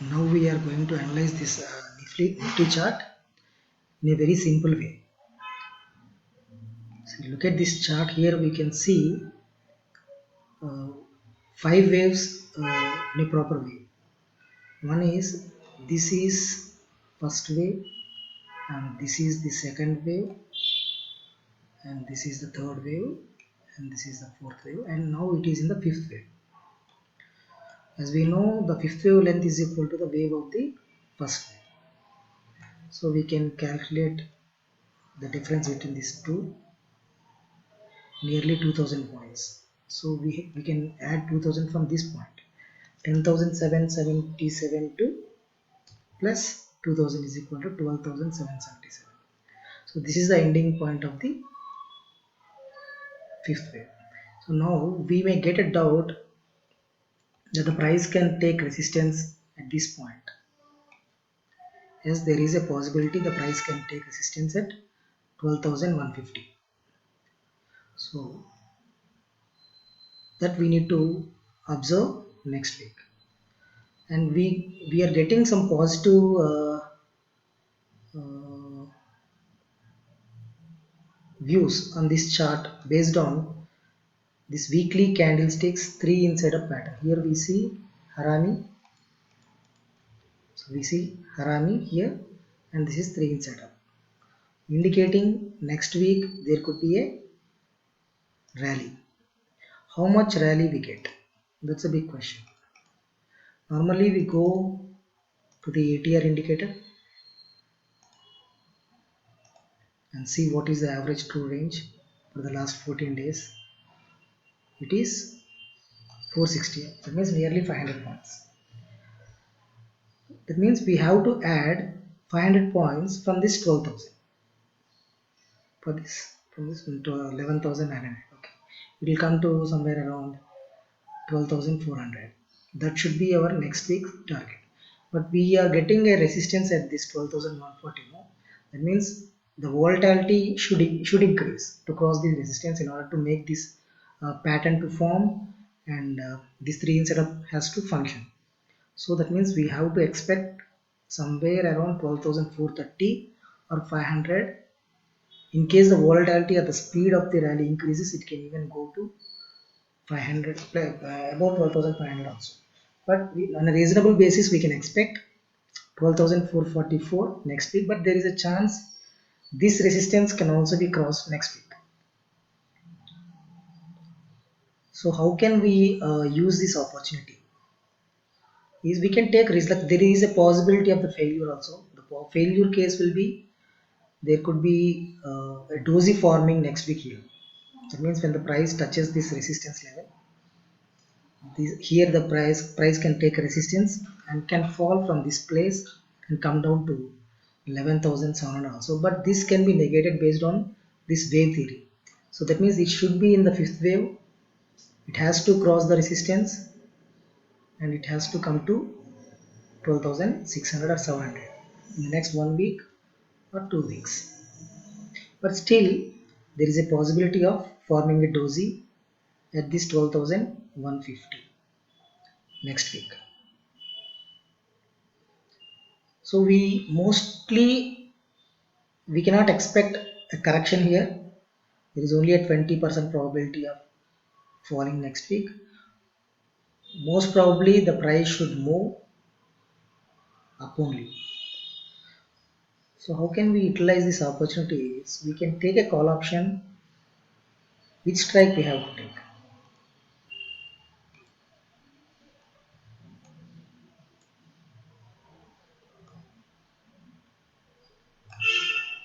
Now we are going to analyze this Nifty chart in a very simple way. So look at this chart here. We can see uh, five waves in a proper way. One is this is first wave, and this is the second wave, and this is the third wave, and this is the fourth wave, and now it is in the fifth wave. As we know, the fifth wave length is equal to the wave of the first wave. So we can calculate the difference between these two, nearly 2000 points. So we can add 2000 from this point. 10,777 to plus 2000 is equal to 12,777. So this is the ending point of the fifth wave. So now we may get a doubt that the price can take resistance at this point. Yes, there is a possibility the price can take resistance at 12,150. So that we need to observe next week. And we are getting some positive uh, views on this chart based on this weekly candlesticks 3 inside a pattern. Here we see Harami. So we see Harami here, and this is 3 inside up, indicating next week there could be a rally. How much rally we get? That's a big question. Normally we go to the ATR indicator and see what is the average true range for the last 14 days. It is 460. That means nearly 500 points. That means we have to add 500 points from this 12,000. For this, from this to 11,900. Okay, it will come to somewhere around 12,400. That should be our next week target. But we are getting a resistance at this 12,140. No? That means the volatility should increase to cross this resistance in order to make this pattern to form, and this 3 in setup has to function. So that means we have to expect somewhere around 12,430 or 500. In case the volatility or the speed of the rally increases, it can even go to 500, about 12,500 also. But on a reasonable basis, we can expect 12,444 next week. But there is a chance this resistance can also be crossed next week. So how can we use this opportunity? Is we can take risk. Like there is a possibility of the failure also. The failure case will be there could be a doji forming next week here. That means when the price touches this resistance level, here the price can take resistance and can fall from this place and come down to 11,700 also. But this can be negated based on this wave theory. So that means it should be in the fifth wave. It has to cross the resistance and it has to come to 12,600 or 700 in the next 1 week or 2 weeks. But still, there is a possibility of forming a doji at this 12,150 next week. So we cannot expect a correction here. There is only a 20% probability of falling next week. Most probably the price should move up only. So how can we utilize this opportunity? We can take a call option. Which strike we have to take?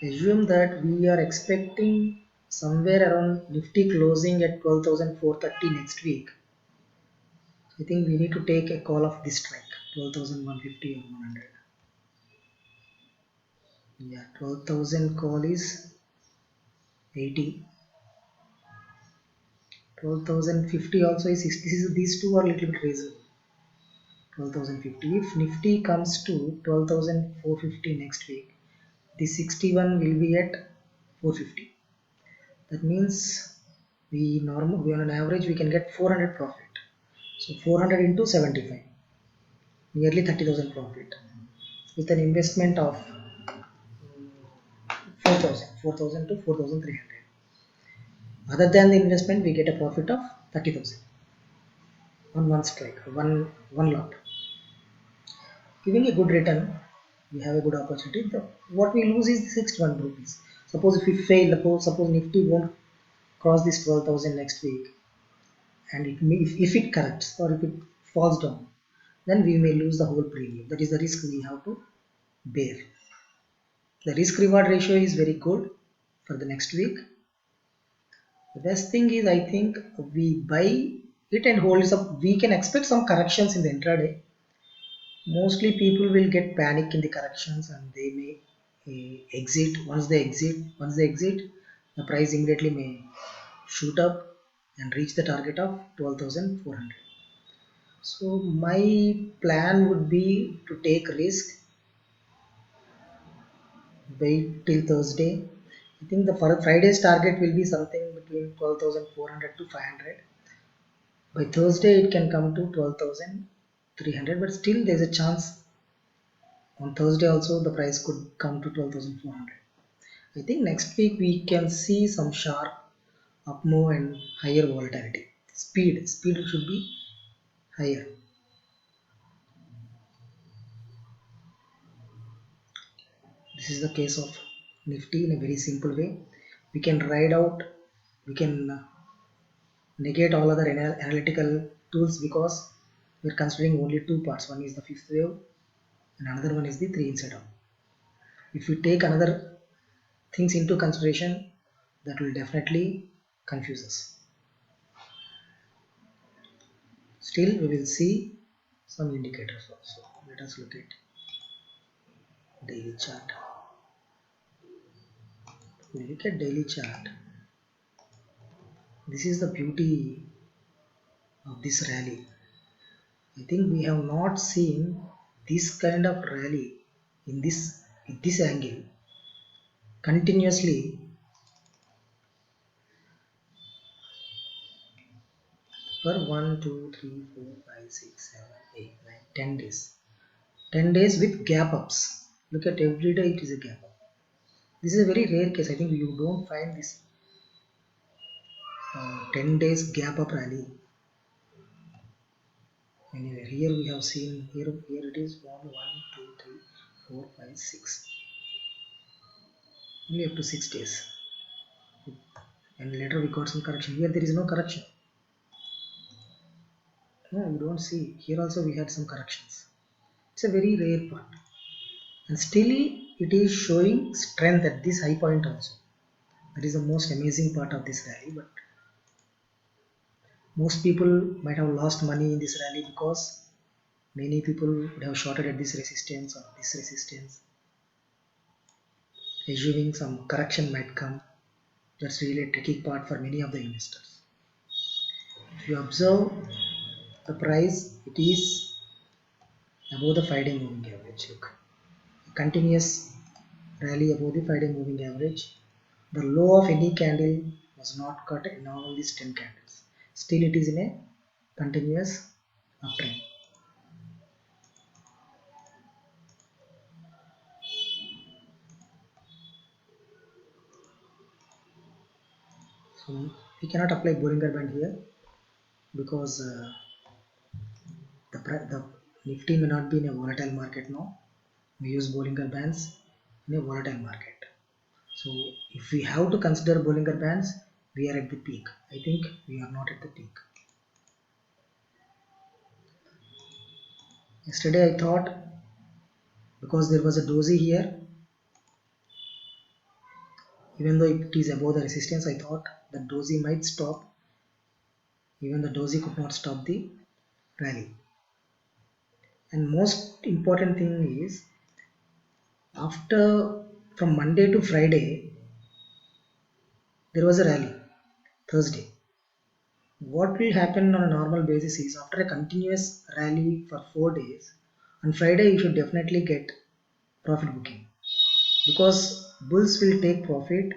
Assume that we are expecting somewhere around Nifty closing at 12,430 next week. I think we need to take a call of this strike, 12,150 or 100. Yeah, 12,000 call is 80. 12,050 also is 60. These two are a little bit reasonable. 12,050. If Nifty comes to 12,450 next week, the 61 will be at 450. That means we on an average we can get 400 profit. So 400 into 75. nearly 30,000 profit with an investment of 4,000 to 4,300. Other than the investment, we get a profit of 30,000 on one strike, one lot, giving a good return. We have a good opportunity. What we lose is the 61 rupees. Suppose if we fail, suppose Nifty won't cross this 12,000 next week, and if it corrects or if it falls down, then we may lose the whole premium. That is the risk we have to bear. The risk reward ratio is very good for the next week. The best thing is, I think, we buy it and hold it up. We can expect some corrections in the intraday. Mostly people will get panic in the corrections and they may exit. Once they exit, the price immediately may shoot up and reach the target of 12,400. So my plan would be to take risk, wait till Thursday. I think the Friday's target will be something between 12,400 to 500. By Thursday it can come to 12,300, but still there's a chance on Thursday also the price could come to 12,400. I think next week we can see some sharp up move and higher volatility. Speed should be higher. This is the case of Nifty in a very simple way. We can ride out, we can negate all other analytical tools because we are considering only two parts. One is the fifth wave and another one is the 3 inside out. If we take another things into consideration, that will definitely confuse us. Still, we will see some indicators also. Let us look at daily chart. When we look at daily chart, this is the beauty of this rally. I think we have not seen this kind of rally in this angle continuously for 1, 2, 3, 4, 5, 6, 7, 8, 9, 10 days. 10 days with gap ups. Look at every day it is a gap up. This is a very rare case. I think you don't find this 10 days gap up rally anywhere. Here we have seen, here it is 1, 2, 3, 4, 5, 6. Only up to 6 days. And later we got some correction. Here there is no correction. No, you don't see. Here also we had some corrections. It's a very rare part. And still it is showing strength at this high point also. That is the most amazing part of this rally. But most people might have lost money in this rally because many people would have shorted at this resistance or this resistance, assuming some correction might come. That's really a tricky part for many of the investors. If you observe the price, it is above the 5-day moving average. Look, continuous rally above the 5-day moving average. The low of any candle was not cut in all these 10 candles. Still it is in a continuous uptrend. So we cannot apply Bollinger Band here because the Nifty may not be in a volatile market now. We use Bollinger Bands in a volatile market. So if we have to consider Bollinger Bands, we are at the peak. I think we are not at the peak. Yesterday I thought, because there was a dozy here, even though it is above the resistance, I thought the dozy might stop. Even the dozy could not stop the rally. And most important thing is, after from Monday to Friday, there was a rally. Thursday. What will happen on a normal basis is, after a continuous rally for 4 days, on Friday you should definitely get profit booking, because bulls will take profit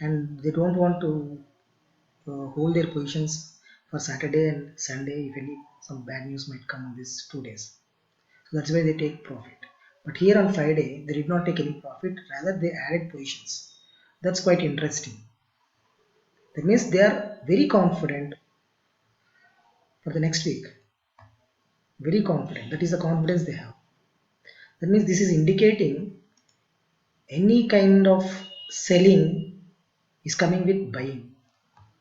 and they don't want to hold their positions for Saturday and Sunday if any some bad news might come on these 2 days. that's why they take profit. But here on Friday, they did not take any profit, rather they added positions. That's quite interesting. That means they are very confident for the next week. Very confident. That is the confidence they have. That means this is indicating any kind of selling is coming with buying.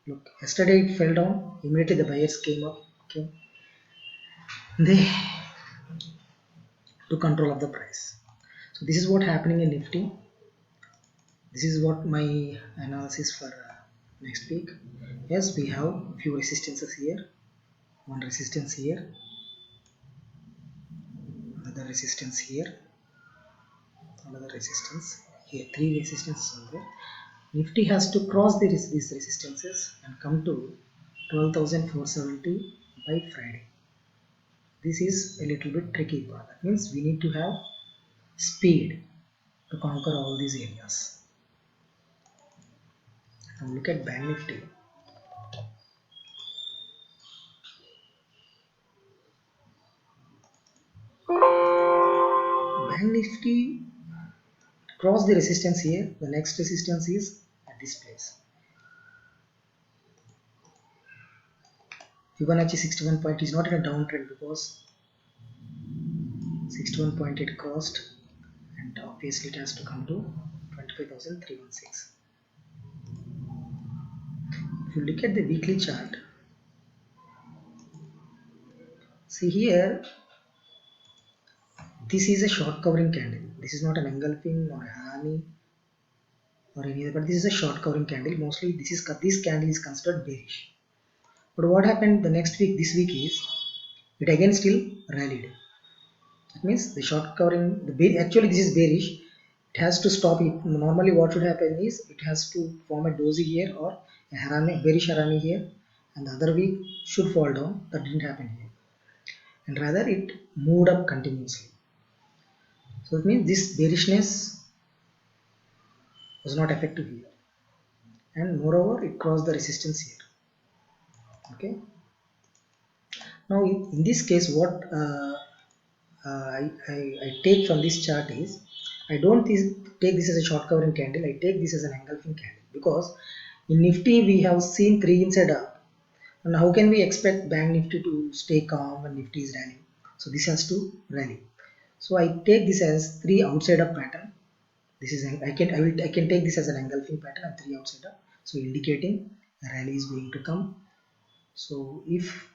Look, yesterday it fell down. Immediately the buyers came up. Okay. They took control of the price. So this is what happening in Nifty. This is what my analysis for next week. Yes, we have few resistances here. One resistance here. Another resistance here. Another resistance here. Three resistances are there. Nifty has to cross these resistances and come to 12,470 by Friday. This is a little bit tricky part. That means we need to have speed to conquer all these areas. Now look at Bank Nifty. Bank Nifty cross the resistance here. The next resistance is at this place. Fibonacci 61 point is not in a downtrend because 61 point it crossed, and obviously it has to come to 25,316. If you look at the weekly chart, see here, this is a short covering candle. This is not an engulfing or a Harami or any other, but this is a short covering candle. Mostly this candle is considered bearish. But what happened the next week, this week is it again still rallied. That means the short covering, actually this is bearish. It has to stop it. Normally what should happen is it has to form a doji here or a Harami, bearish Harami here, and the other week should fall down. That didn't happen here, and rather it moved up continuously. So it means this bearishness was not effective here, and moreover it crossed the resistance here. Okay. Now in this case, what I take from this chart is, I don't take this as a short covering candle. I take this as an engulfing candle, because in Nifty we have seen 3 inside up, and how can we expect Bank Nifty to stay calm when Nifty is rallying? So this has to rally. So I take this as 3 outside up pattern. This is I can take this as an engulfing pattern and 3 outside up. So indicating a rally is going to come. So if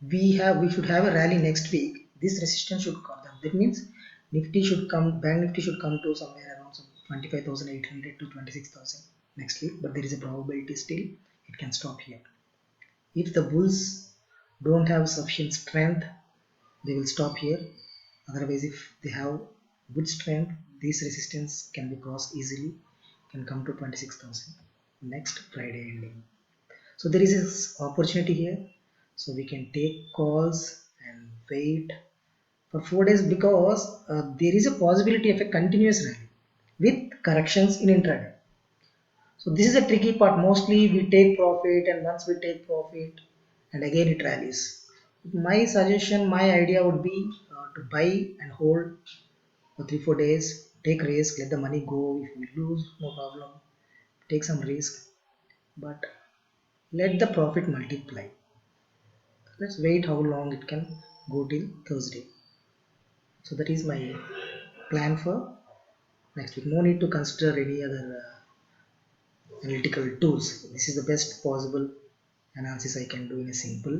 we should have a rally next week, this resistance should come down. That means Nifty should come, Bank Nifty should come to somewhere around 25,800 to 26,000 next week, but there is a probability still it can stop here. If the bulls don't have sufficient strength, they will stop here. Otherwise, if they have good strength, this resistance can be crossed easily, can come to 26,000 next Friday ending. So there is this opportunity here, so we can take calls and wait for 4 days, because there is a possibility of a continuous rally with corrections in intraday. So this is a tricky part. Mostly we take profit, and once we take profit and again it rallies. My suggestion, my idea would be to buy and hold for 3-4 days, take risk, let the money go. If we lose, no problem, take some risk, but let the profit multiply. Let's wait how long it can go till Thursday. So that is my plan for next week. No need to consider any other analytical tools. This is the best possible analysis I can do in a simple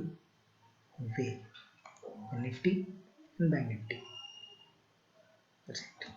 way for Nifty and Bank Nifty. That's it.